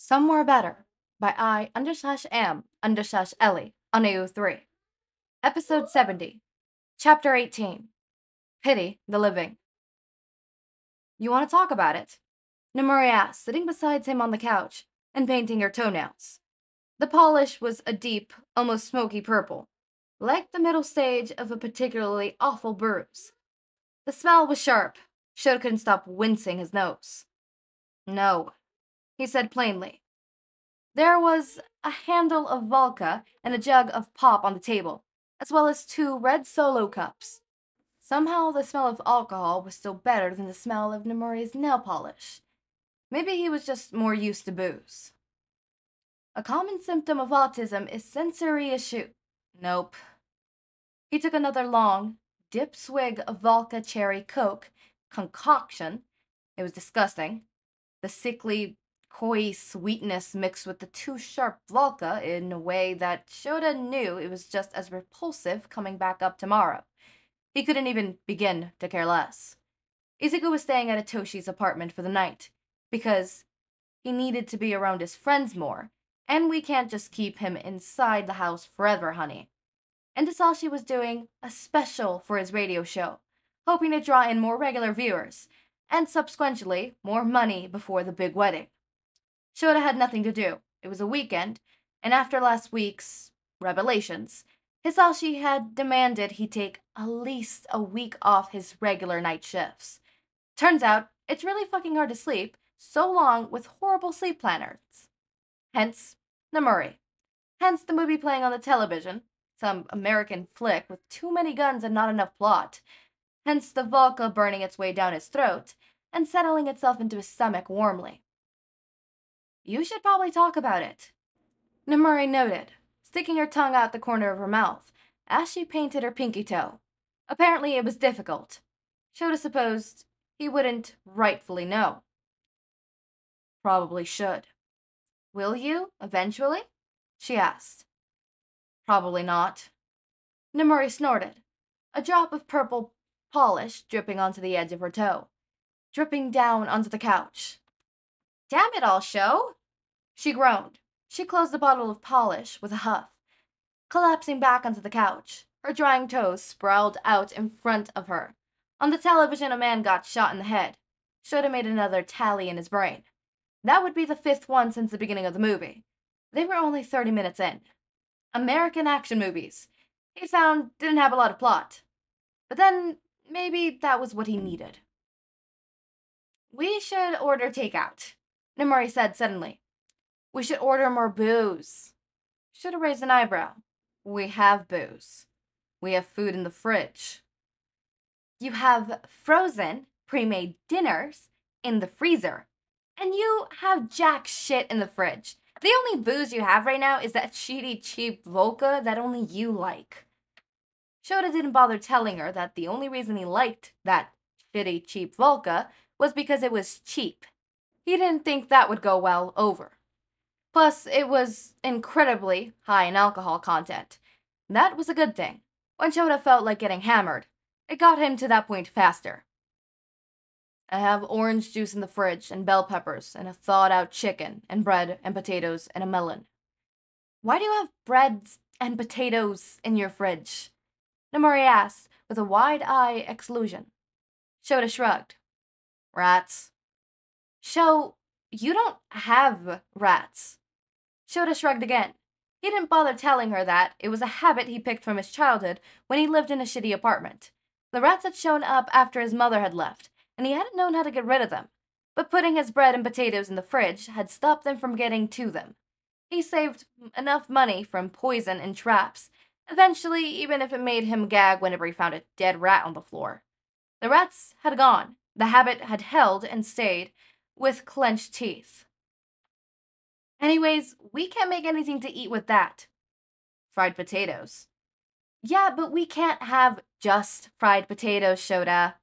Somewhere Better by I_am_Ellie on AO3. Episode 70. Chapter 18. Pity the Living. You want to talk about it? Nemuri asked, sitting beside him on the couch and painting her toenails. The polish was a deep, almost smoky purple, like the middle stage of a particularly awful bruise. The smell was sharp. Shouta couldn't stop wincing his nose. No, he said plainly. There was a handle of vodka and a jug of pop on the table, as well as 2 red solo cups. Somehow the smell of alcohol was still better than the smell of Nemuri's nail polish. Maybe he was just more used to booze. A common symptom of autism is sensory issue. Nope. He took another long, dip swig of vodka cherry coke concoction. It was disgusting. The sickly, coy sweetness mixed with the too sharp vodka in a way that Shouta knew it was just as repulsive coming back up tomorrow. He couldn't even begin to care less. Izuku was staying at Hitoshi's apartment for the night, because he needed to be around his friends more, and we can't just keep him inside the house forever, honey. And Hizashi was doing a special for his radio show, hoping to draw in more regular viewers, and subsequently more money before the big wedding. Shouta had nothing to do. It was a weekend, and after last week's revelations, Hizashi had demanded he take at least a week off his regular night shifts. Turns out, it's really fucking hard to sleep so long with horrible sleep planners. Hence, Nemuri. Hence the movie playing on the television, some American flick with too many guns and not enough plot. Hence the vodka burning its way down his throat and settling itself into his stomach warmly. You should probably talk about it, Nemuri noted, sticking her tongue out the corner of her mouth as she painted her pinky toe. Apparently it was difficult. Shouta supposed he wouldn't rightfully know. Probably should. Will you, eventually? She asked. Probably not. Nemuri snorted, a drop of purple polish dripping onto the edge of her toe, dripping down onto the couch. Damn it all, Sho! She groaned. She closed the bottle of polish with a huff, collapsing back onto the couch, her drying toes sprawled out in front of her. On the television, a man got shot in the head. Shouta made another tally in his brain. That would be the 5th one since the beginning of the movie. They were only 30 minutes in. American action movies, he found, didn't have a lot of plot. But then, maybe that was what he needed. We should order takeout, Nemuri said suddenly. We should order more booze. Should have raised an eyebrow. We have booze. We have food in the fridge. You have frozen, pre-made dinners in the freezer. And you have jack shit in the fridge. The only booze you have right now is that shitty, cheap vodka that only you like. Shouta didn't bother telling her that the only reason he liked that shitty, cheap vodka was because it was cheap. He didn't think that would go well over. Plus, it was incredibly high in alcohol content. That was a good thing. When Shouta felt like getting hammered, it got him to that point faster. I have orange juice in the fridge, and bell peppers, and a thawed-out chicken, and bread, and potatoes, and a melon. Why do you have bread and potatoes in your fridge? Nemuri asked, with a wide-eye exclusion. Shouta shrugged. Rats. Sho, you don't have rats. Shouta shrugged again. He didn't bother telling her that. It was a habit he picked from his childhood when he lived in a shitty apartment. The rats had shown up after his mother had left, and he hadn't known how to get rid of them. But putting his bread and potatoes in the fridge had stopped them from getting to them. He saved enough money from poison and traps, eventually, even if it made him gag whenever he found a dead rat on the floor. The rats had gone. The habit had held and stayed, with clenched teeth. Anyways, we can't make anything to eat with that. Fried potatoes. Yeah, but we can't have just fried potatoes, Shouta.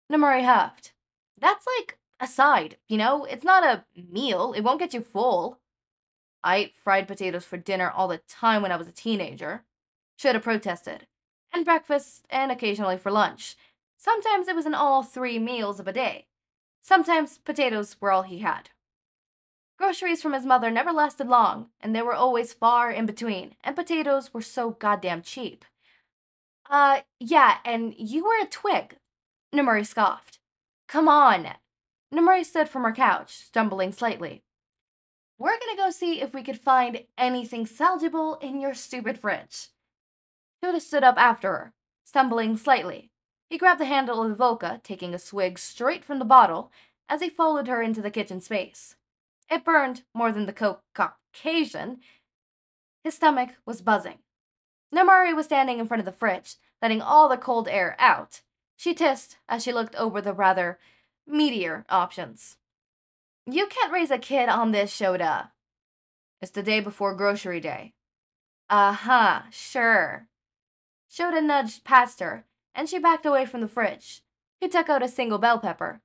Nemuri huffed. That's like a side, you know? It's not a meal. It won't get you full. I ate fried potatoes for dinner all the time when I was a teenager. Shouta protested. And breakfast, and occasionally for lunch. Sometimes it was in all 3 meals of a day. Sometimes potatoes were all he had. Groceries from his mother never lasted long, and they were always far in between, and potatoes were so goddamn cheap. Yeah, and you were a twig, Nemuri scoffed. Come on. Nemuri stood from her couch, stumbling slightly. We're gonna go see if we could find anything salvageable in your stupid fridge. Shouta stood up after her, stumbling slightly. He grabbed the handle of the vodka, taking a swig straight from the bottle, as he followed her into the kitchen space. It burned more than the Caucasian. His stomach was buzzing. Nemuri was standing in front of the fridge, letting all the cold air out. She hissed as she looked over the rather meatier options. You can't raise a kid on this, Shouta. It's the day before grocery day. Sure. Shouta nudged past her, and she backed away from the fridge. He took out a single bell pepper,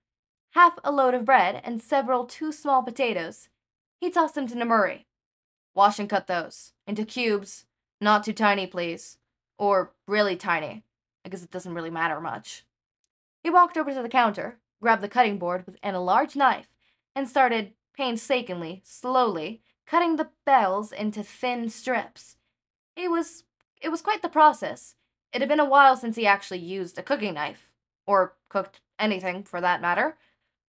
half a load of bread, and several too small potatoes. He tossed them to Nemuri. Wash and cut those. Into cubes. Not too tiny, please. Or really tiny. I guess it doesn't really matter much. He walked over to the counter, grabbed the cutting board and a large knife, and started, painstakingly, slowly, cutting the bells into thin strips. It was quite the process. It had been a while since he actually used a cooking knife. Or cooked anything, for that matter.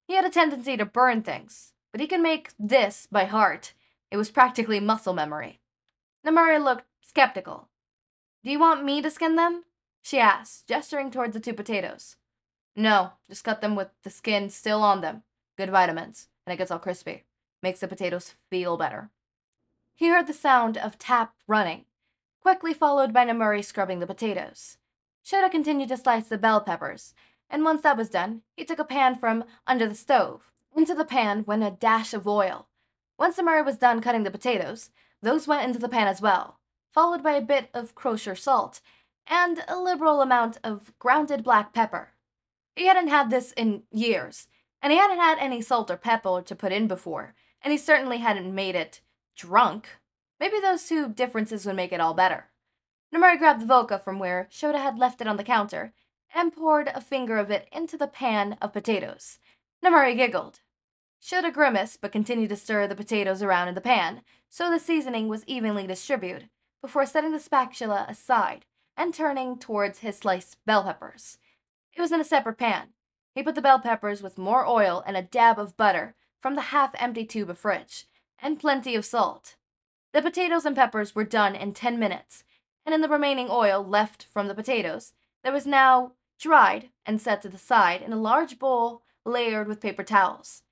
He had a tendency to burn things, but he could make this by heart. It was practically muscle memory. Nemuri looked skeptical. Do you want me to skin them? She asked, gesturing towards the two potatoes. No, just cut them with the skin still on them. Good vitamins, and it gets all crispy. Makes the potatoes feel better. He heard the sound of tap running, quickly followed by Nemuri scrubbing the potatoes. Shouta continued to slice the bell peppers, and once that was done, he took a pan from under the stove. Into the pan went a dash of oil. Once Nemuri was done cutting the potatoes, those went into the pan as well, followed by a bit of kosher salt, and a liberal amount of grounded black pepper. He hadn't had this in years, and he hadn't had any salt or pepper to put in before, and he certainly hadn't made it drunk. Maybe those two differences would make it all better. Nemuri grabbed the vodka from where Shouta had left it on the counter, and poured a finger of it into the pan of potatoes. Nemuri giggled. Shouta grimaced but continued to stir the potatoes around in the pan, so the seasoning was evenly distributed, before setting the spatula aside and turning towards his sliced bell peppers. It was in a separate pan. He put the bell peppers with more oil and a dab of butter from the half-empty tube of fridge, and plenty of salt. The potatoes and peppers were done in 10 minutes, and in the remaining oil left from the potatoes, there was now dried and set to the side in a large bowl layered with paper towels.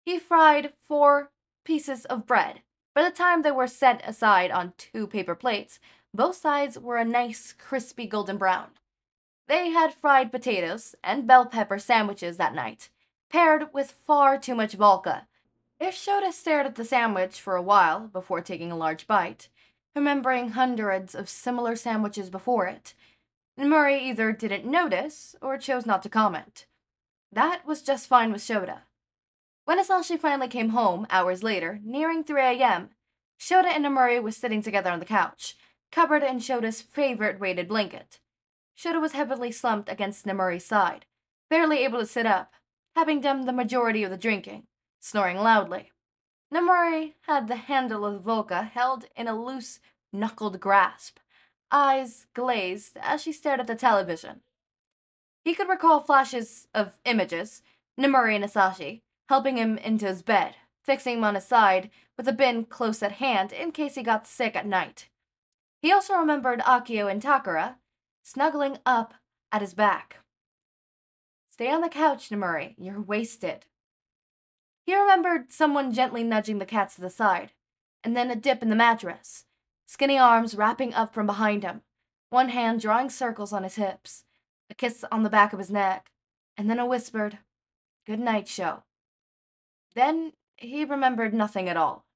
He fried 4 pieces of bread. By the time they were set aside on 2 paper plates, both sides were a nice, crispy golden brown. They had fried potatoes and bell pepper sandwiches that night, paired with far too much vodka. If Shouta stared at the sandwich for a while before taking a large bite, remembering hundreds of similar sandwiches before it, Nemuri either didn't notice or chose not to comment. That was just fine with Shouta. When Hizashi finally came home, hours later, nearing 3 a.m., Shouta and Nemuri were sitting together on the couch, covered in Shota's favorite weighted blanket. Shouta was heavily slumped against Nemuri's side, barely able to sit up, having done the majority of the drinking, snoring loudly. Nemuri had the handle of the vodka held in a loose, knuckled grasp, eyes glazed as she stared at the television. He could recall flashes of images, Nemuri and Hizashi, helping him into his bed, fixing him on his side with a bin close at hand in case he got sick at night. He also remembered Akio and Takara snuggling up at his back. Stay on the couch, Nemuri. You're wasted. He remembered someone gently nudging the cats to the side, and then a dip in the mattress, skinny arms wrapping up from behind him, one hand drawing circles on his hips, a kiss on the back of his neck, and then a whispered, "Good night, Sho." Then he remembered nothing at all.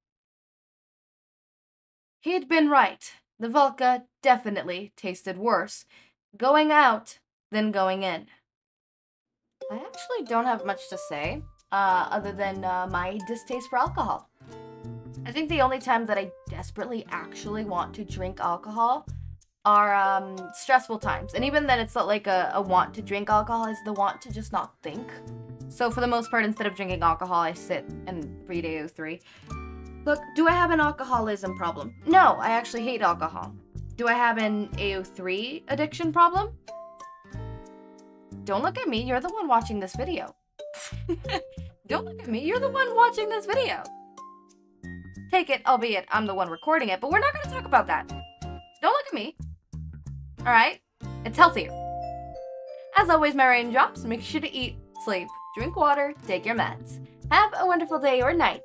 He'd been right. The vodka definitely tasted worse going out than going in. I actually don't have much to say, other than my distaste for alcohol. I think the only time that I desperately actually want to drink alcohol are stressful times. And even then, it's not like a want to drink alcohol, it's the want to just not think. So for the most part, instead of drinking alcohol, I sit and read AO3. Look, do I have an alcoholism problem? No, I actually hate alcohol. Do I have an AO3 addiction problem? Don't look at me, you're the one watching this video. Don't look at me, you're the one watching this video. Take it, albeit I'm the one recording it, but we're not gonna talk about that. Don't look at me. Alright? It's healthier. As always, my raindrops, make sure to eat, sleep, drink water, take your meds. Have a wonderful day or night.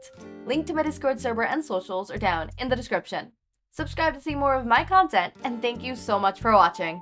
Link to my Discord server and socials are down in the description. Subscribe to see more of my content, and thank you so much for watching.